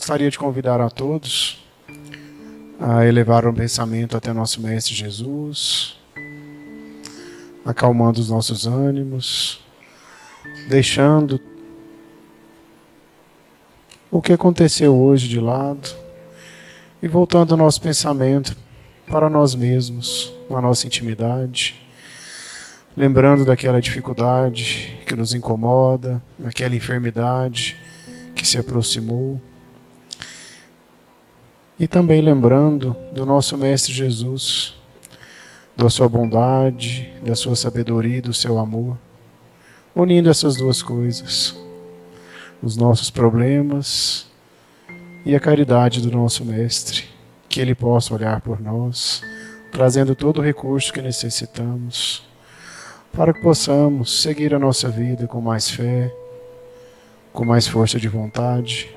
Gostaria de convidar a todos a elevar um pensamento até nosso Mestre Jesus, acalmando os nossos ânimos, deixando o que aconteceu hoje de lado e voltando o nosso pensamento para nós mesmos, na nossa intimidade, lembrando daquela dificuldade que nos incomoda, daquela enfermidade que se aproximou. E também lembrando do nosso Mestre Jesus, da sua bondade, da sua sabedoria e do seu amor, unindo essas duas coisas, os nossos problemas e a caridade do nosso Mestre, que Ele possa olhar por nós, trazendo todo o recurso que necessitamos, para que possamos seguir a nossa vida com mais fé, com mais força de vontade,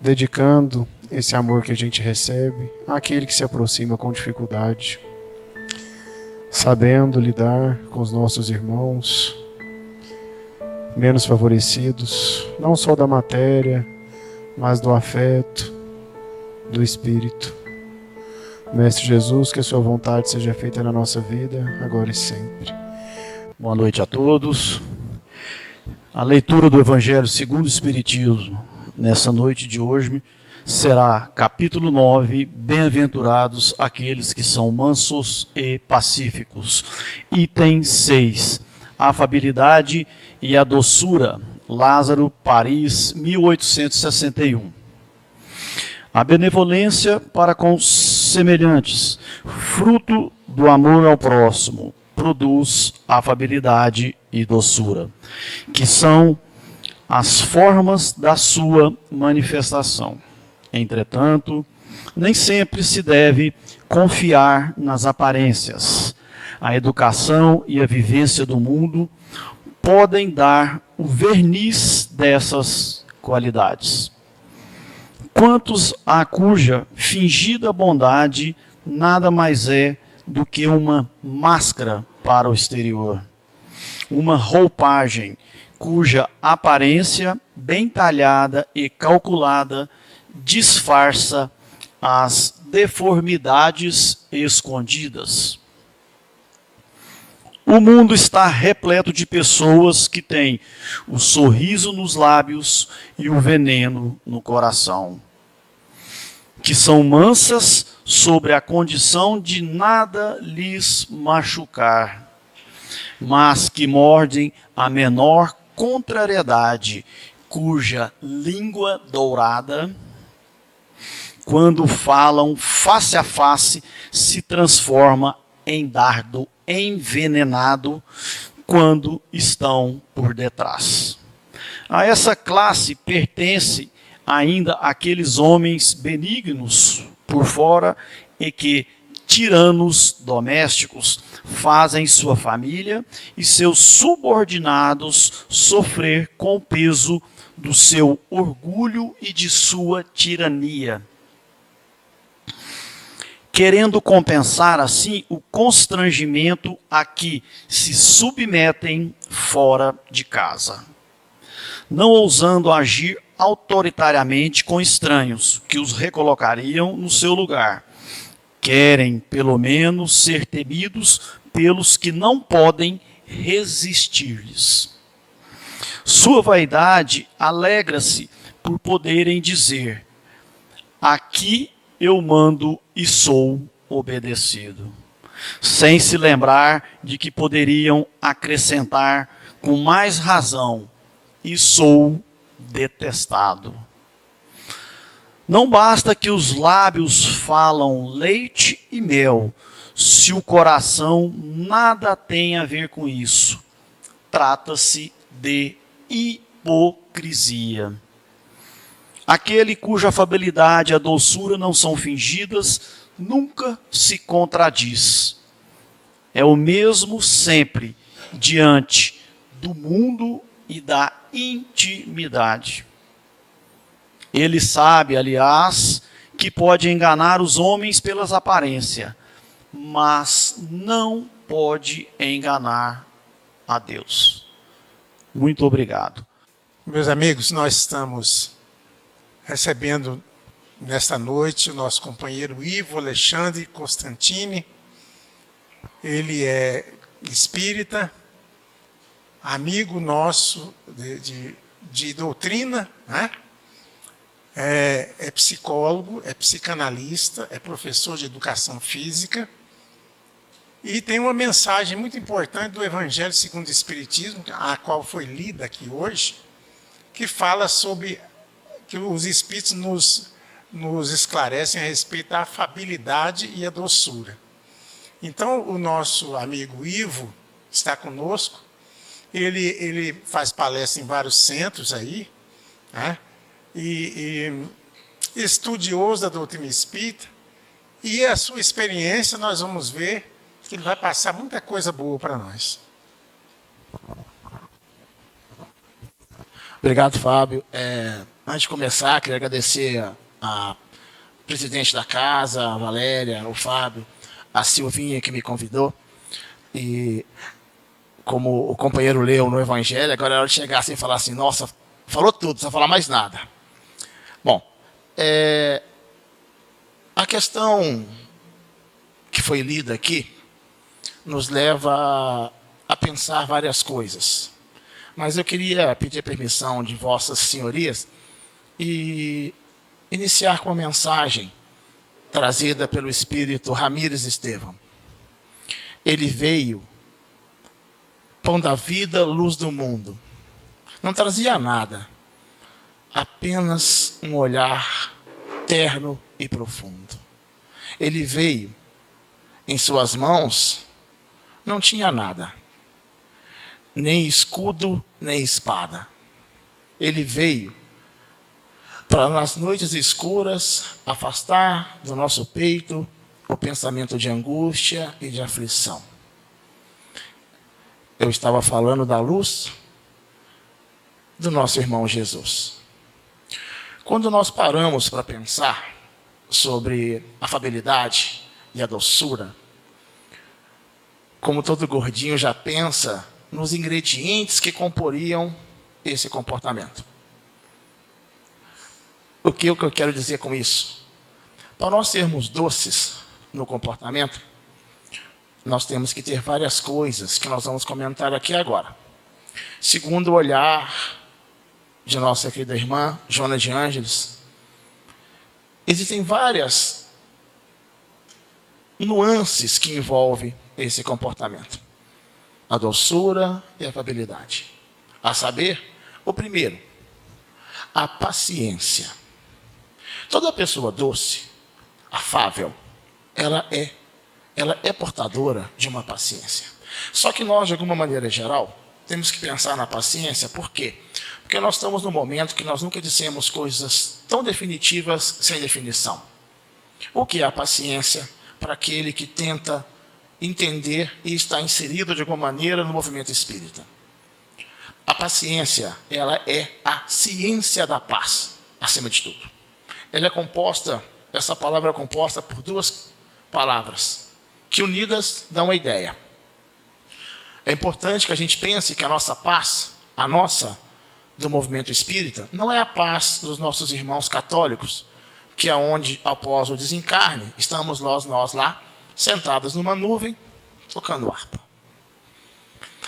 dedicando esse amor que a gente recebe àquele que se aproxima com dificuldade, sabendo lidar com os nossos irmãos menos favorecidos, não só da matéria, mas do afeto, do espírito. Mestre Jesus, que a sua vontade seja feita na nossa vida, agora e sempre. Boa noite a todos. A leitura do Evangelho segundo o Espiritismo, nessa noite de hoje, será capítulo 9, Bem-aventurados aqueles que são mansos e pacíficos. Item 6, a afabilidade e a doçura, Lázaro, Paris, 1861. A benevolência para com os semelhantes, fruto do amor ao próximo, produz afabilidade e doçura, que são as formas da sua manifestação. Entretanto, nem sempre se deve confiar nas aparências. A educação e a vivência do mundo podem dar o verniz dessas qualidades. Quantos a cuja fingida bondade nada mais é do que uma máscara para o exterior, uma roupagem cuja aparência bem talhada e calculada disfarça as deformidades escondidas. O mundo está repleto de pessoas que têm o sorriso nos lábios e o veneno no coração, que são mansas sobre a condição de nada lhes machucar, mas que mordem a menor contrariedade, cuja língua dourada, quando falam face a face, se transforma em dardo envenenado quando estão por detrás. A essa classe pertence ainda aqueles homens benignos por fora e que, tiranos domésticos, fazem sua família e seus subordinados sofrer com o peso do seu orgulho e de sua tirania, querendo compensar assim o constrangimento a que se submetem fora de casa, não ousando agir autoritariamente com estranhos que os recolocariam no seu lugar. Querem, pelo menos, ser temidos pelos que não podem resistir-lhes. Sua vaidade alegra-se por poderem dizer: aqui eu mando e sou obedecido, sem se lembrar de que poderiam acrescentar com mais razão: e sou detestado. Não basta que os lábios falam leite e mel, se o coração nada tem a ver com isso. Trata-se de hipocrisia. Aquele cuja afabilidade e a doçura não são fingidas, nunca se contradiz. É o mesmo sempre diante do mundo e da intimidade. Ele sabe, aliás, que pode enganar os homens pelas aparências, mas não pode enganar a Deus. Muito obrigado. Meus amigos, nós estamos recebendo nesta noite o nosso companheiro Ivo Alexandre Constantini. Ele é espírita, amigo nosso de doutrina, né? É psicólogo, é psicanalista, é professor de educação física e tem uma mensagem muito importante do Evangelho segundo o Espiritismo, a qual foi lida aqui hoje, que fala sobre que os Espíritos nos esclarecem a respeito da afabilidade e a doçura. Então, o nosso amigo Ivo está conosco, ele faz palestra em vários centros aí, né? E estudioso da doutrina espírita, e a sua experiência nós vamos ver que ele vai passar muita coisa boa para nós. Obrigado, Fábio. Antes de começar, queria agradecer a presidente da casa, a Valéria, o Fábio, a Silvinha que me convidou. E como o companheiro leu no Evangelho, agora é hora de chegar assim e falar assim, nossa, falou tudo, não precisa falar mais nada. Bom, a questão que foi lida aqui nos leva a pensar várias coisas. Mas eu queria pedir permissão de vossas senhorias e iniciar com uma mensagem trazida pelo espírito Ramírez Estevão. Ele veio, pão da vida, luz do mundo. Não trazia nada, apenas um olhar terno e profundo. Ele veio, em suas mãos, não tinha nada, nem escudo, nem espada. Ele veio para, nas noites escuras, afastar do nosso peito o pensamento de angústia e de aflição. Eu estava falando da luz do nosso irmão Jesus. Quando nós paramos para pensar sobre a afabilidade e a doçura, como todo gordinho já pensa nos ingredientes que comporiam esse comportamento. O que eu quero dizer com isso? Para nós sermos doces no comportamento, nós temos que ter várias coisas que nós vamos comentar aqui agora. Segundo o olhar de nossa querida irmã, Joana de Ângeles, existem várias nuances que envolvem esse comportamento. A doçura e a afabilidade. A saber, o primeiro, a paciência. Toda pessoa doce, afável, ela é portadora de uma paciência. Só que nós, de alguma maneira geral, temos que pensar na paciência. Por quê? Porque nós estamos num momento que nós nunca dissemos coisas tão definitivas sem definição. O que é a paciência para aquele que tenta entender e está inserido de alguma maneira no movimento espírita? A paciência, ela é a ciência da paz, acima de tudo. Ela é composta, essa palavra é composta por duas palavras, que unidas dão uma ideia. É importante que a gente pense que a nossa paz, a nossa do movimento espírita, não é a paz dos nossos irmãos católicos, que é onde, após o desencarne, estamos nós lá, sentados numa nuvem, tocando harpa.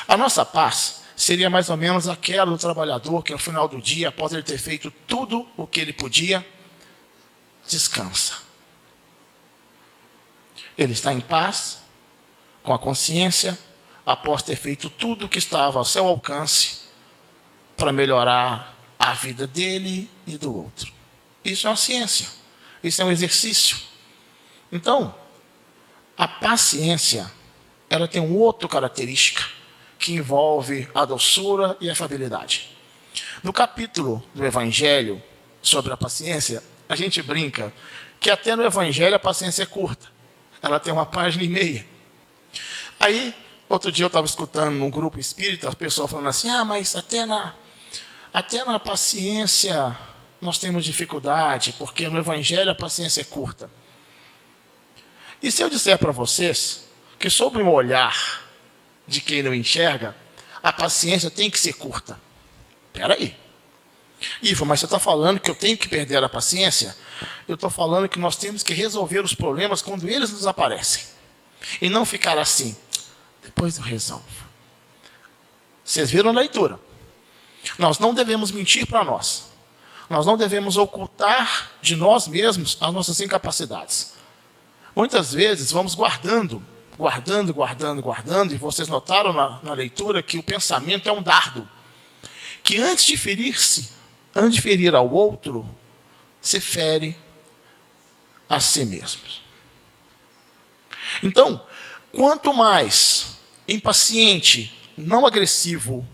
A nossa paz seria mais ou menos aquela do trabalhador que, no final do dia, após ele ter feito tudo o que ele podia, descansa. Ele está em paz, com a consciência, após ter feito tudo o que estava ao seu alcance para melhorar a vida dele e do outro. Isso é uma ciência, isso é um exercício. Então, a paciência, ela tem uma outra característica que envolve a doçura e a afabilidade. No capítulo do Evangelho sobre a paciência, a gente brinca que até no Evangelho a paciência é curta. Ela tem 1,5 páginas. Aí, outro dia eu estava escutando num grupo espírita, a pessoa falando assim, mas até na paciência nós temos dificuldade, porque no Evangelho a paciência é curta. E se eu disser para vocês que sobre o olhar de quem não enxerga, a paciência tem que ser curta? Espera aí. Ivo, mas você está falando que eu tenho que perder a paciência? Eu estou falando que nós temos que resolver os problemas quando eles nos aparecem. E não ficar assim, depois eu resolvo. Vocês viram a leitura. Nós não devemos mentir para nós. Nós não devemos ocultar de nós mesmos as nossas incapacidades. Muitas vezes vamos guardando, e vocês notaram na leitura que o pensamento é um dardo, que antes de ferir ao outro, se fere a si mesmo. Então, quanto mais impaciente, não agressivo,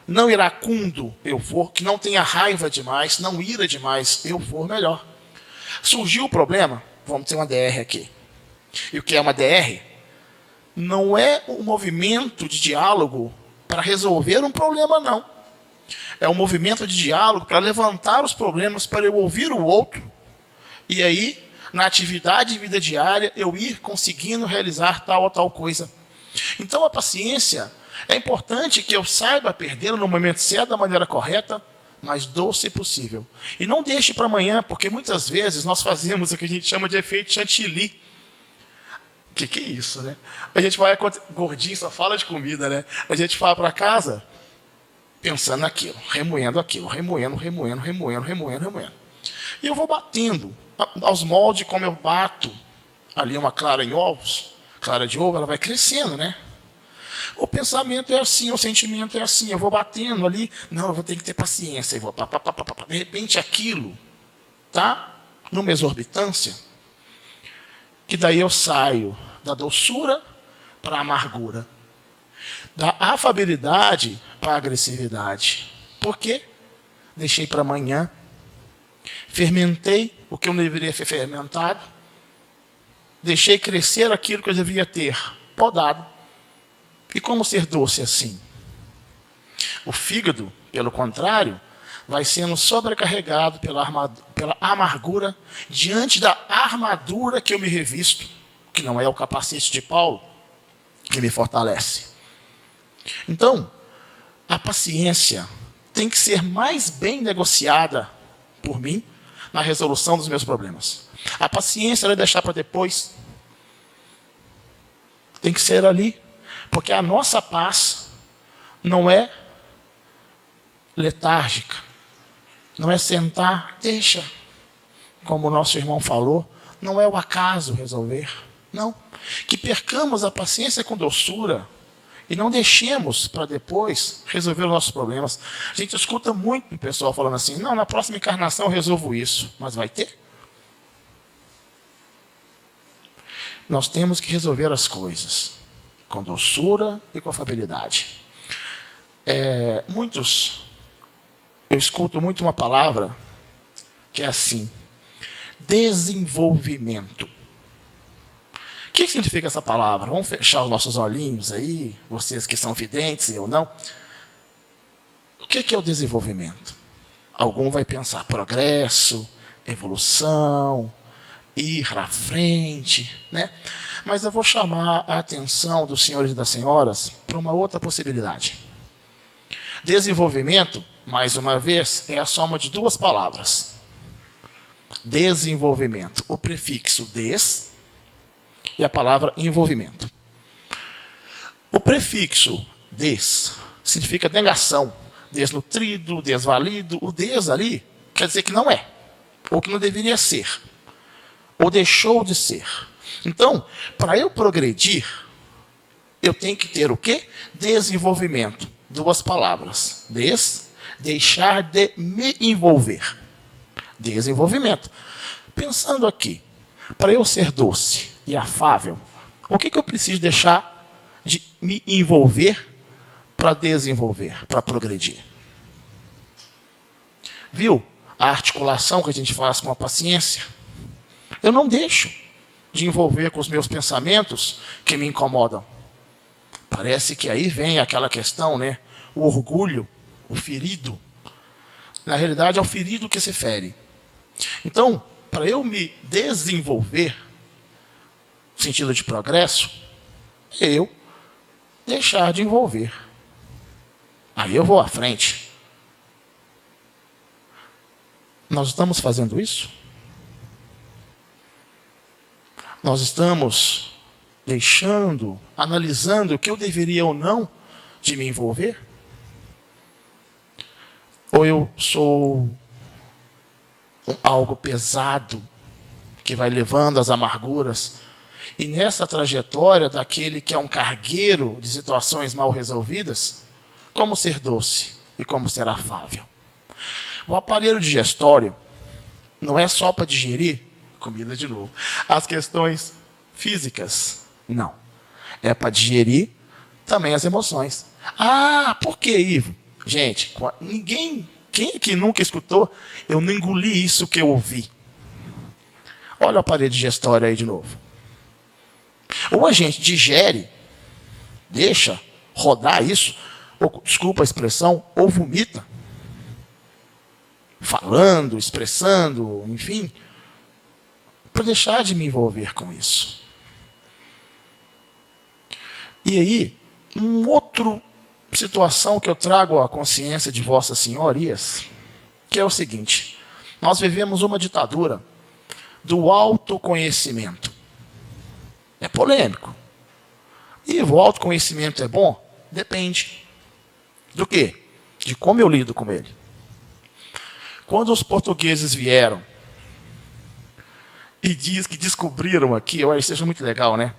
não iracundo eu for, que não tenha raiva demais, não ira demais eu for, melhor. Surgiu o problema, vamos ter uma DR aqui. E o que é uma DR? Não é um movimento de diálogo para resolver um problema, não. É um movimento de diálogo para levantar os problemas, para eu ouvir o outro. E aí, na atividade de vida diária, eu ir conseguindo realizar tal ou tal coisa. Então, a paciência, é importante que eu saiba perdê-la no momento certo, da maneira correta, mas doce possível. E não deixe para amanhã, porque muitas vezes nós fazemos o que a gente chama de efeito chantilly. O que é isso, né? A gente vai, gordinho só fala de comida, né? A gente vai para casa pensando naquilo, remoendo aquilo, remoendo. E eu vou batendo aos moldes como eu bato ali uma clara em ovos. Clara de ovo, ela vai crescendo, né? O pensamento é assim, o sentimento é assim. Eu vou batendo ali, não, eu vou ter que ter paciência. Eu vou, de repente aquilo, tá? Numa exorbitância, que daí eu saio da doçura para a amargura, da afabilidade para a agressividade. Por quê? Deixei para amanhã, fermentei o que eu não deveria ter fermentado, deixei crescer aquilo que eu deveria ter podado. E como ser doce assim? O fígado, pelo contrário, vai sendo sobrecarregado pela amargura diante da armadura que eu me revisto, que não é o capacete de Paulo, que me fortalece. Então, a paciência tem que ser mais bem negociada por mim na resolução dos meus problemas. A paciência não é deixar para depois. Tem que ser ali. Porque a nossa paz não é letárgica. Não é sentar, deixa. Como o nosso irmão falou, não é o acaso resolver. Não. Que percamos a paciência com doçura e não deixemos para depois resolver os nossos problemas. A gente escuta muito o pessoal falando assim, não, na próxima encarnação eu resolvo isso. Mas vai ter? Nós temos que resolver as coisas com doçura e com afabilidade. Eu escuto muito uma palavra que é assim, desenvolvimento. O que significa essa palavra? Vamos fechar os nossos olhinhos aí, vocês que são videntes, eu não. O que é o desenvolvimento? Algum vai pensar progresso, evolução, ir à frente, né? Mas eu vou chamar a atenção dos senhores e das senhoras para uma outra possibilidade. Desenvolvimento, mais uma vez, é a soma de duas palavras. Desenvolvimento, o prefixo des e a palavra envolvimento. O prefixo des significa negação, desnutrido, desvalido. O des ali quer dizer que não é, ou que não deveria ser, ou deixou de ser. Então, para eu progredir, eu tenho que ter o quê? Desenvolvimento. Duas palavras. Deixar de me envolver. Desenvolvimento. Pensando aqui, para eu ser doce e afável, o que eu preciso deixar de me envolver para desenvolver, para progredir? Viu a articulação que a gente faz com a paciência? Eu não deixo de envolver com os meus pensamentos que me incomodam. Parece que aí vem aquela questão, né? O orgulho, o ferido. Na realidade, é o ferido que se fere. Então, para eu me desenvolver, no sentido de progresso, eu deixar de envolver. Aí eu vou à frente. Nós estamos fazendo isso? Nós estamos deixando, analisando o que eu deveria ou não de me envolver? Ou eu sou algo pesado que vai levando às amarguras? E nessa trajetória daquele que é um cargueiro de situações mal resolvidas, como ser doce e como ser afável? O aparelho digestório não é só para digerir comida de novo, as questões físicas, não. É para digerir também as emoções. Ah, por que, Ivo? Gente, quem aqui nunca escutou, eu não engoli isso que eu ouvi. Olha o aparelho digestório aí de novo. Ou a gente digere, deixa rodar isso, ou, desculpa a expressão, ou vomita. Falando, expressando, enfim, para deixar de me envolver com isso. E aí, uma outra situação que eu trago à consciência de vossas senhorias, que é o seguinte: nós vivemos uma ditadura do autoconhecimento. É polêmico. E o autoconhecimento é bom? Depende. Do quê? De como eu lido com ele. Quando os portugueses vieram e diz que descobriram aqui, eu acho que seja muito legal, né?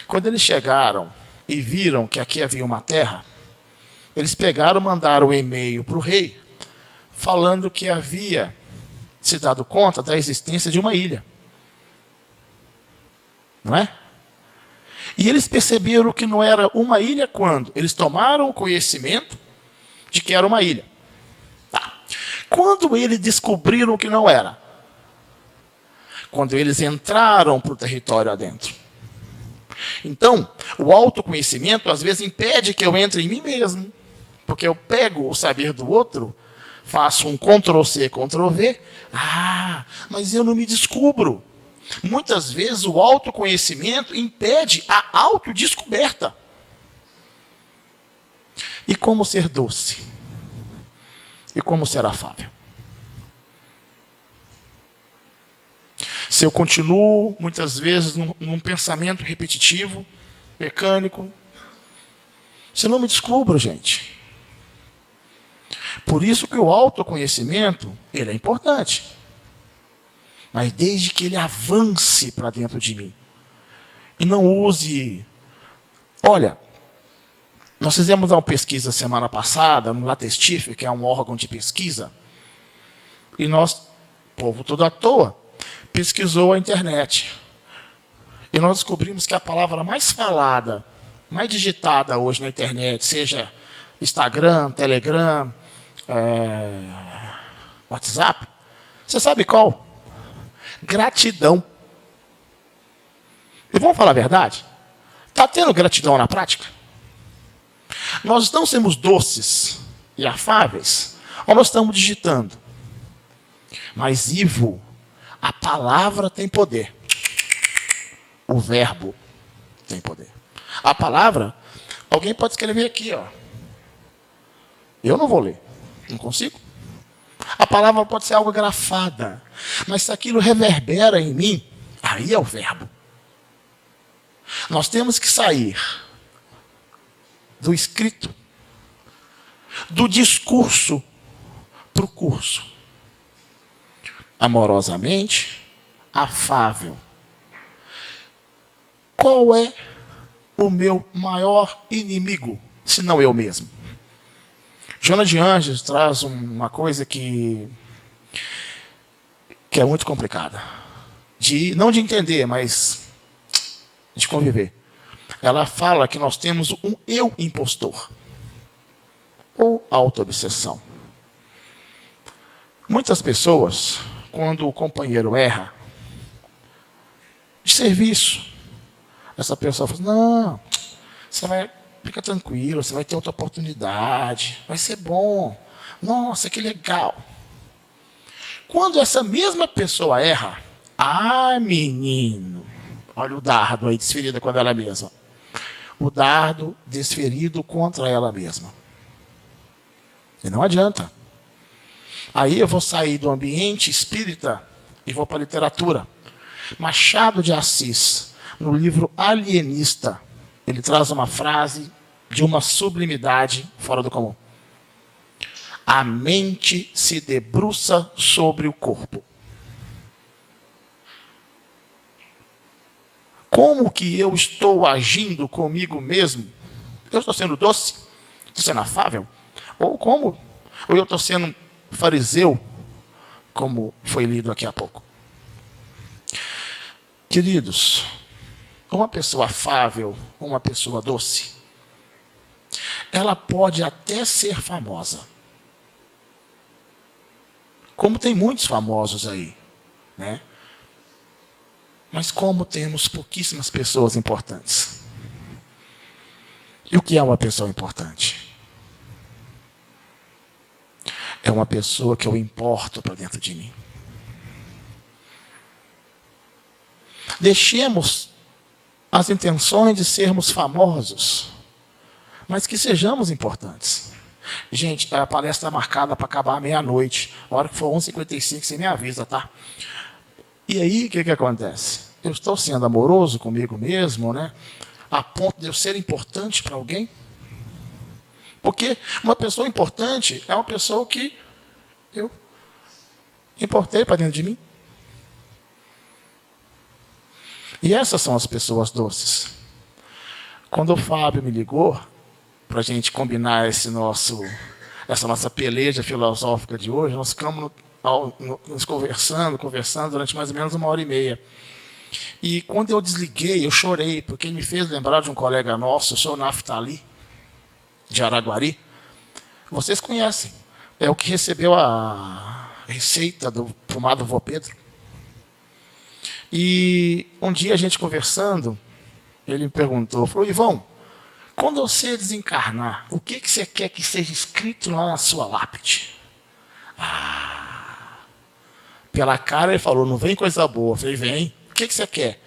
Quando eles chegaram e viram que aqui havia uma terra, eles pegaram e mandaram um e-mail para o rei, falando que havia se dado conta da existência de uma ilha. Não é? E eles perceberam que não era uma ilha quando eles tomaram o conhecimento de que era uma ilha. Quando eles descobriram que não era? Quando eles entraram para o território adentro. Então, o autoconhecimento às vezes impede que eu entre em mim mesmo. Porque eu pego o saber do outro, faço um Ctrl+C, Ctrl+V. Ah, mas eu não me descubro. Muitas vezes o autoconhecimento impede a autodescoberta. E como ser doce? E como ser afável? Se eu continuo, muitas vezes, num pensamento repetitivo, mecânico, se eu não me descubro, gente. Por isso que o autoconhecimento, ele é importante. Mas desde que ele avance para dentro de mim. E não use... Olha, nós fizemos uma pesquisa semana passada, no Latestif, que é um órgão de pesquisa, e nós, povo todo à toa, pesquisou a internet. E nós descobrimos que a palavra mais falada, mais digitada hoje na internet, seja Instagram, Telegram, WhatsApp, você sabe qual? Gratidão. E vamos falar a verdade? Está tendo gratidão na prática? Nós não somos doces e afáveis, ou nós estamos digitando? Mas, Ivo, a palavra tem poder. O verbo tem poder. A palavra, alguém pode escrever aqui, ó. Eu não vou ler. Não consigo. A palavra pode ser algo grafada. Mas se aquilo reverbera em mim, aí é o verbo. Nós temos que sair do escrito, do discurso, para o curso. Amorosamente, afável. Qual é o meu maior inimigo, se não eu mesmo? Joana de Anjos traz uma coisa que é muito complicada. Não de entender, mas de conviver. Ela fala que nós temos um eu impostor. Ou autoobsessão. Muitas pessoas, quando o companheiro erra, de serviço, essa pessoa fala, não, fica tranquilo, você vai ter outra oportunidade, vai ser bom, nossa, que legal. Quando essa mesma pessoa erra, menino, olha o dardo aí desferido contra ela mesma. O dardo desferido contra ela mesma. E não adianta. Aí eu vou sair do ambiente espírita e vou para a literatura. Machado de Assis, no livro Alienista, ele traz uma frase de uma sublimidade fora do comum. A mente se debruça sobre o corpo. Como que eu estou agindo comigo mesmo? Eu estou sendo doce? Estou sendo afável? Ou eu estou sendo fariseu, como foi lido aqui há pouco? Queridos, uma pessoa afável, uma pessoa doce, ela pode até ser famosa. Como tem muitos famosos aí, né? Mas como temos pouquíssimas pessoas importantes. E o que é uma pessoa importante? É uma pessoa que eu importo para dentro de mim. Deixemos as intenções de sermos famosos, mas que sejamos importantes. Gente, a palestra está marcada para acabar à meia-noite. A hora que for 11h55, você me avisa, tá? E aí, o que acontece? Eu estou sendo amoroso comigo mesmo, né? A ponto de eu ser importante para alguém? Porque uma pessoa importante é uma pessoa que eu importei para dentro de mim. E essas são as pessoas doces. Quando o Fábio me ligou, para a gente combinar essa nossa peleja filosófica de hoje, nós ficamos nos conversando durante mais ou menos 1h30. E quando eu desliguei, eu chorei, porque ele me fez lembrar de um colega nosso, o senhor Naftali, de Araguari. Vocês conhecem. É o que recebeu a receita do fumado vô Pedro. E um dia a gente conversando, ele me perguntou, falou, Ivão, quando você desencarnar, o que você quer que seja escrito lá na sua lápide? Pela cara ele falou, não vem coisa boa. Eu falei, vem. O que você quer?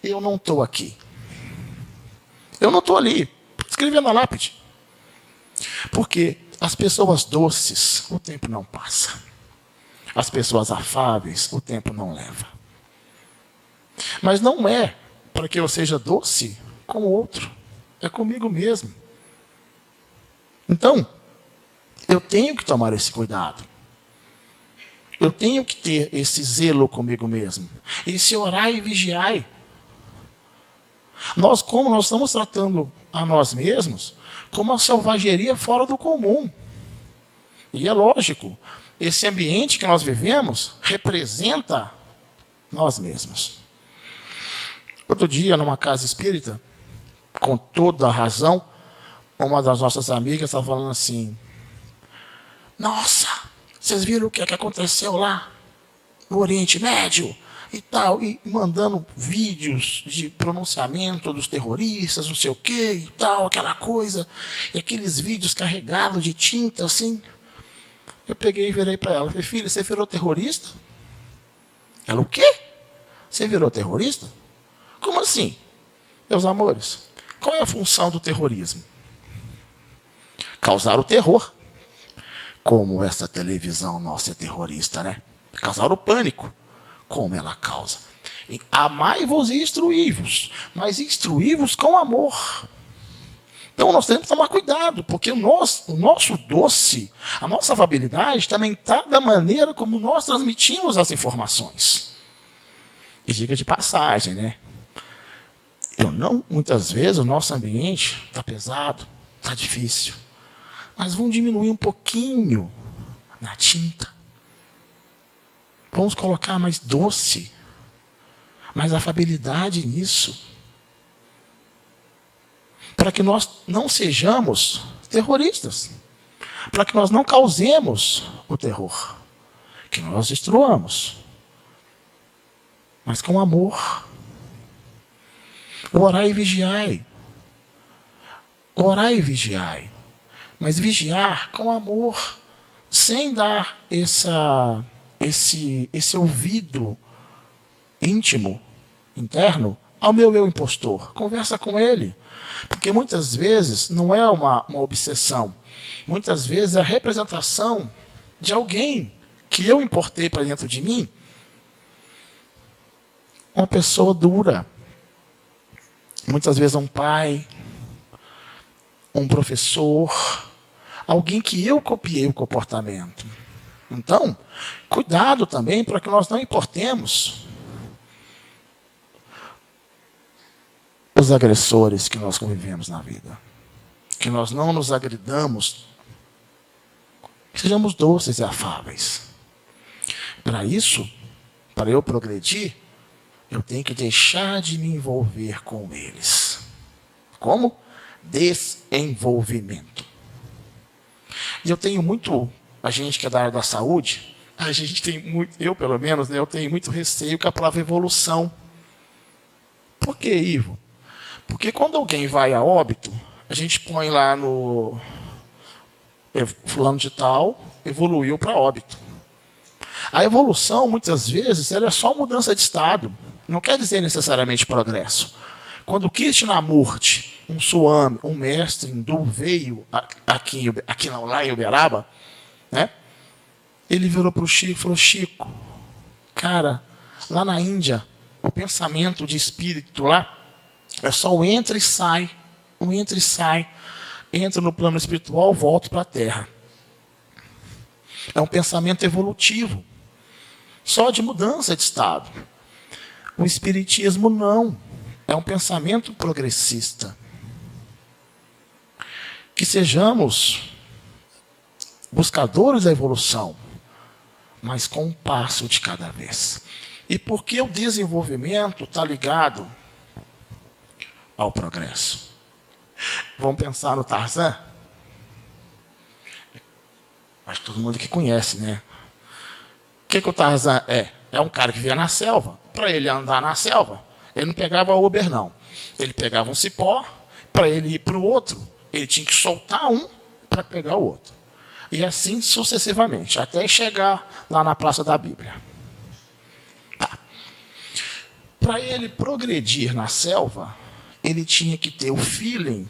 Eu não estou aqui. Eu não estou ali. Escrevendo na lápide. Porque as pessoas doces, o tempo não passa. As pessoas afáveis, o tempo não leva. Mas não é para que eu seja doce com o outro. É comigo mesmo. Então, eu tenho que tomar esse cuidado. Eu tenho que ter esse zelo comigo mesmo. Esse orar e vigiar. Como nós estamos tratando a nós mesmos como uma selvageria fora do comum. E é lógico, esse ambiente que nós vivemos representa nós mesmos. Outro dia, numa casa espírita, com toda a razão, uma das nossas amigas estava falando assim, nossa, vocês viram o que aconteceu lá no Oriente Médio e tal, e mandando vídeos de pronunciamento dos terroristas, não sei o que e tal, aquela coisa, e aqueles vídeos carregados de tinta assim. Eu peguei e virei para ela, falei, filha, você virou terrorista? Ela, o quê? Você virou terrorista? Como assim? Meus amores, qual é a função do terrorismo? Causar o terror. Como essa televisão nossa é terrorista, né? Causar o pânico. Como ela causa. Amai-vos e instruí-vos, mas instruí-vos com amor. Então nós temos que tomar cuidado, porque o nosso doce, a nossa afabilidade também está da maneira como nós transmitimos as informações. E diga de passagem, né? Muitas vezes o nosso ambiente está pesado, está difícil. Mas vamos diminuir um pouquinho na tinta. Vamos colocar mais doce, mais afabilidade nisso. Para que nós não sejamos terroristas. Para que nós não causemos o terror. Que nós destruamos. Mas com amor. Orai e vigiai. Orai e vigiai. Mas vigiar com amor, sem dar esse ouvido íntimo, interno, ao meu eu impostor. Conversa com ele. Porque muitas vezes não é uma obsessão. Muitas vezes é a representação de alguém que eu importei para dentro de mim, uma pessoa dura. Muitas vezes um pai, um professor, alguém que eu copiei o comportamento. Então, cuidado também para que nós não importemos os agressores que nós convivemos na vida. Que nós não nos agridamos, que sejamos doces e afáveis. Para isso, para eu progredir, eu tenho que deixar de me envolver com eles. Como? Desenvolvimento. E eu tenho muito, a gente que é da área da saúde, a gente tem muito, eu pelo menos, né, eu tenho muito receio com a palavra evolução. Por que, Ivo? Porque quando alguém vai a óbito, a gente põe lá no fulano de tal, evoluiu para óbito. A evolução, muitas vezes, ela é só mudança de estado. Não quer dizer necessariamente progresso. Quando Krishnamurti, um Swami, um mestre hindu, veio lá em Uberaba, né? Ele virou para o Chico e falou: Chico, cara, lá na Índia, o pensamento de espírito lá é só o entra e sai, o entra e sai. Entra no plano espiritual, volta para a Terra. É um pensamento evolutivo, só de mudança de estado. O espiritismo não, é um pensamento progressista. Que sejamos buscadores da evolução, mas com um passo de cada vez. E por que o desenvolvimento está ligado ao progresso? Vamos pensar no Tarzan? Acho que todo mundo que conhece, né? O que o Tarzan é? É um cara que vivia na selva. Para ele andar na selva, ele não pegava Uber, não. Ele pegava um cipó, para ele ir para o outro, ele tinha que soltar um para pegar o outro. E assim sucessivamente, até chegar lá na Praça da Bíblia. Tá. Para ele progredir na selva, ele tinha que ter o feeling,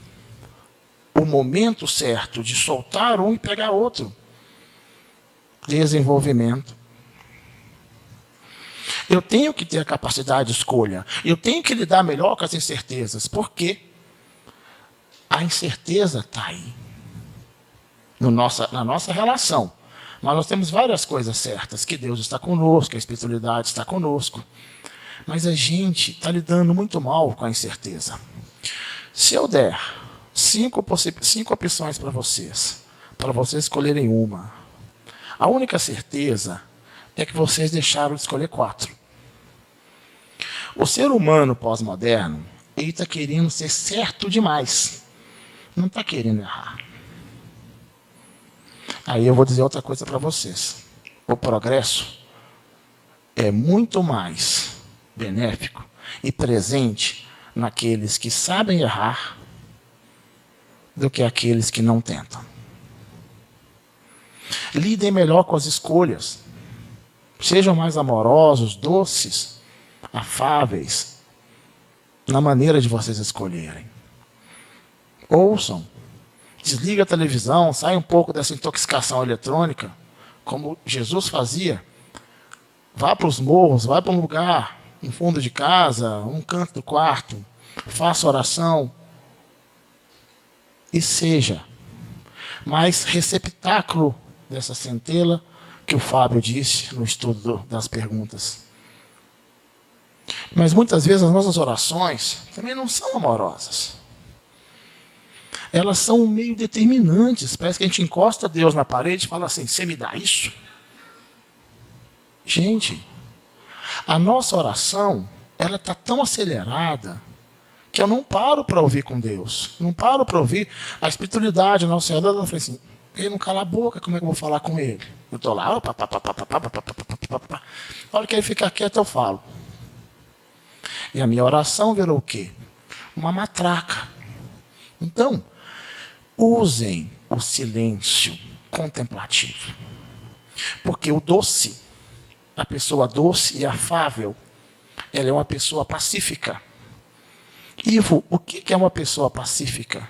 o momento certo de soltar um e pegar outro. Desenvolvimento. Eu tenho que ter a capacidade de escolha. Eu tenho que lidar melhor com as incertezas. Por quê? A incerteza está aí. Na nossa relação. Mas nós temos várias coisas certas. Que Deus está conosco, que a espiritualidade está conosco. Mas a gente está lidando muito mal com a incerteza. Se eu der 5 opções para vocês escolherem uma, a única certeza é que vocês deixaram de escolher 4. O ser humano pós-moderno, ele está querendo ser certo demais. Não está querendo errar. Aí eu vou dizer outra coisa para vocês. O progresso é muito mais benéfico e presente naqueles que sabem errar do que aqueles que não tentam. Lidem melhor com as escolhas. Sejam mais amorosos, doces, afáveis, na maneira de vocês escolherem. Ouçam. Desliga a televisão, sai um pouco dessa intoxicação eletrônica, como Jesus fazia. Vá para os morros, vá para um lugar, no fundo de casa, um canto do quarto, faça oração. E seja mais receptáculo dessa centelha que o Fábio disse no estudo das perguntas. Mas muitas vezes as nossas orações também não são amorosas. Elas são meio determinantes. Parece que a gente encosta Deus na parede e fala assim: você me dá isso? Gente, a nossa oração, ela está tão acelerada que eu não paro para ouvir com Deus. Não paro para ouvir a espiritualidade, a nossa Senhora. Ela fala assim: ele não cala a boca, como é que eu vou falar com ele? Eu estou lá, a hora que ele ficar quieto, eu falo. E a minha oração virou o quê? Uma matraca. Então, usem o silêncio contemplativo. Porque o doce, a pessoa doce e afável, ela é uma pessoa pacífica. Ivo, o que é uma pessoa pacífica?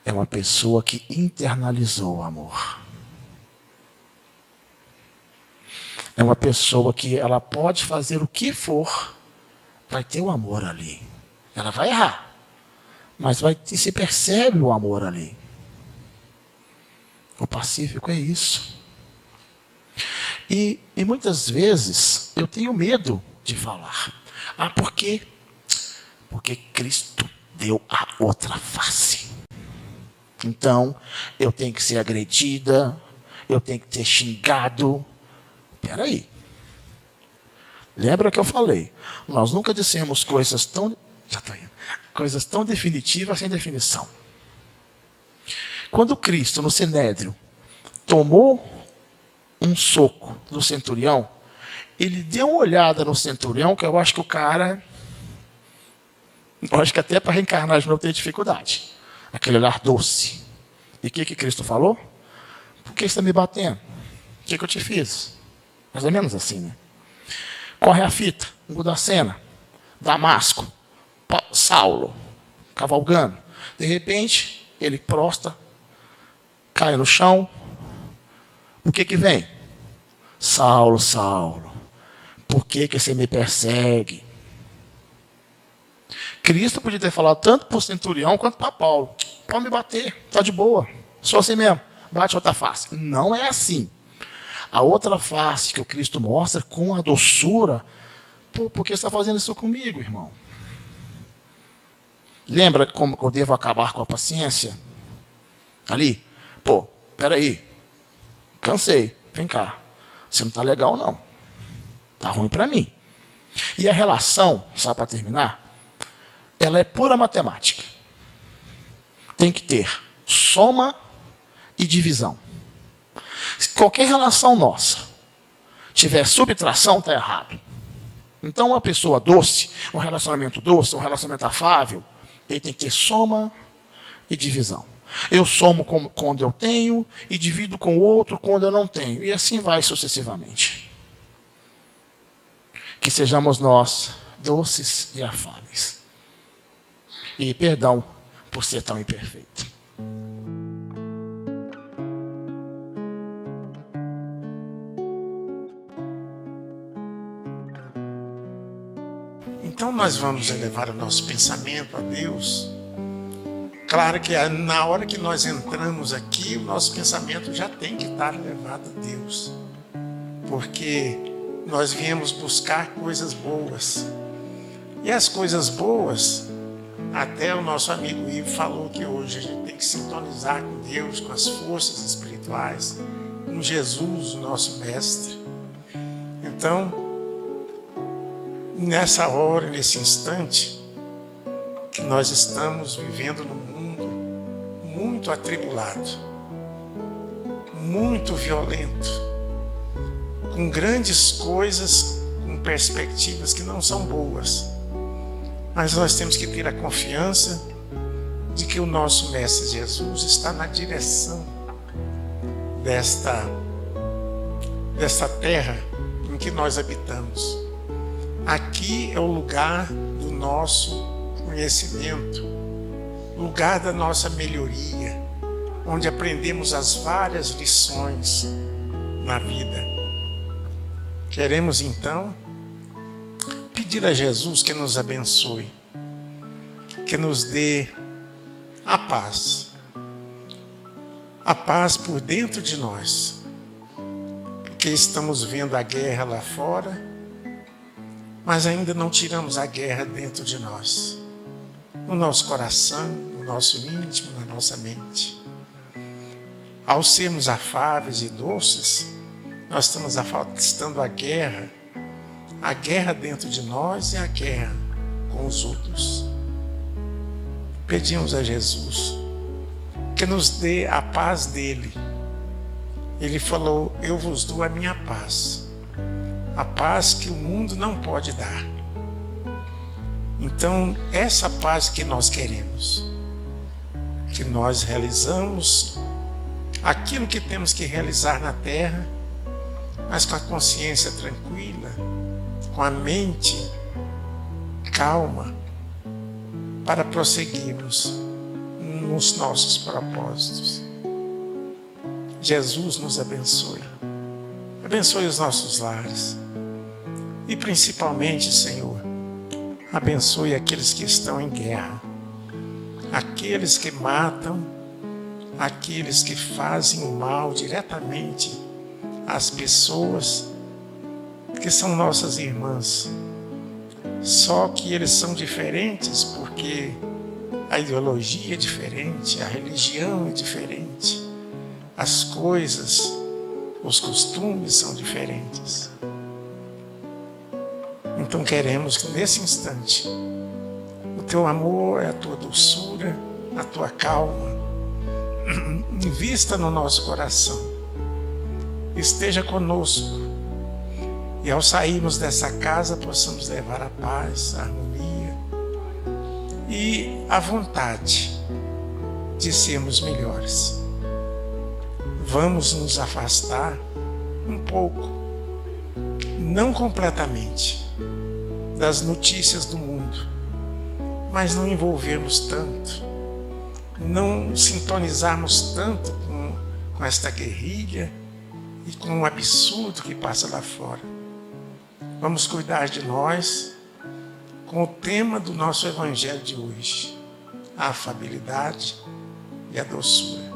É uma pessoa que internalizou o amor. é uma pessoa que ela pode fazer o que for, vai ter o amor ali. Ela vai errar, mas se percebe o amor ali. O pacífico é isso. E muitas vezes eu tenho medo de falar. Por quê? Porque Cristo deu a outra face. Então, eu tenho que ser agredida, eu tenho que ser xingado. Espera aí. Lembra que eu falei? Nós nunca dissemos coisas tão definitivas sem definição. Quando Cristo, no Sinédrio, tomou um soco do centurião, ele deu uma olhada no centurião, que eu acho que o cara, eu acho que até para reencarnar de novo tem dificuldade. Aquele olhar doce. E o que Cristo falou? Por que você está me batendo? O que eu te fiz? Mais ou menos assim, né? Corre a fita, muda a cena. Damasco, Saulo, cavalgando. De repente, ele prostra, cai no chão. O que vem? Saulo, Saulo, por que você me persegue? Cristo podia ter falado tanto para o centurião quanto para Paulo. Pode me bater, está de boa. Sou assim mesmo, bate outra face. Não é assim. A outra face que o Cristo mostra com a doçura. Por que você está fazendo isso comigo, irmão? Lembra como eu devo acabar com a paciência? Ali, peraí. Cansei, vem cá. Você não está legal, não. Está ruim para mim. E a relação, só para terminar, ela é pura matemática. Tem que ter soma e divisão. Se qualquer relação nossa tiver subtração, está errado. Então, uma pessoa doce, um relacionamento doce, um relacionamento afável, ele tem que ter soma e divisão. Eu somo quando eu tenho e divido com o outro quando eu não tenho. E assim vai sucessivamente. Que sejamos nós doces e afáveis. E perdão por ser tão imperfeito. Então nós vamos elevar o nosso pensamento a Deus. Claro que na hora que nós entramos aqui, o nosso pensamento já tem que estar elevado a Deus. Porque nós viemos buscar coisas boas. E as coisas boas, até o nosso amigo Ivo falou que hoje a gente tem que sintonizar com Deus, com as forças espirituais, com Jesus, o nosso mestre. Então, nessa hora, nesse instante, que nós estamos vivendo num mundo muito atribulado, muito violento, com grandes coisas, com perspectivas que não são boas. Mas nós temos que ter a confiança de que o nosso Mestre Jesus está na direção desta terra em que nós habitamos. Aqui é o lugar do nosso conhecimento, lugar da nossa melhoria, onde aprendemos as várias lições na vida. Queremos então pedir a Jesus que nos abençoe, que nos dê a paz por dentro de nós, porque estamos vendo a guerra lá fora, mas ainda não tiramos a guerra dentro de nós, no nosso coração, no nosso íntimo, na nossa mente. Ao sermos afáveis e doces, nós estamos afastando a guerra dentro de nós e a guerra com os outros. Pedimos a Jesus que nos dê a paz dele. Ele falou: eu vos dou a minha paz, a paz que o mundo não pode dar. Então, essa paz que nós queremos, que nós realizamos aquilo que temos que realizar na terra, mas com a consciência tranquila, com a mente calma, para prosseguirmos nos nossos propósitos. Jesus nos abençoe. Abençoe os nossos lares. E principalmente, Senhor, abençoe aqueles que estão em guerra, aqueles que matam, aqueles que fazem o mal diretamente às pessoas que são nossas irmãs. Só que eles são diferentes porque a ideologia é diferente, a religião é diferente, as coisas, os costumes são diferentes. Então queremos que nesse instante o teu amor, a tua doçura, a tua calma invista no nosso coração, esteja conosco, e ao sairmos dessa casa possamos levar a paz, a harmonia e a vontade de sermos melhores. Vamos nos afastar um pouco, não completamente, das notícias do mundo, mas não envolvermos tanto, não sintonizarmos tanto com esta guerrilha e com o absurdo que passa lá fora. Vamos cuidar de nós com o tema do nosso evangelho de hoje, a afabilidade e a doçura.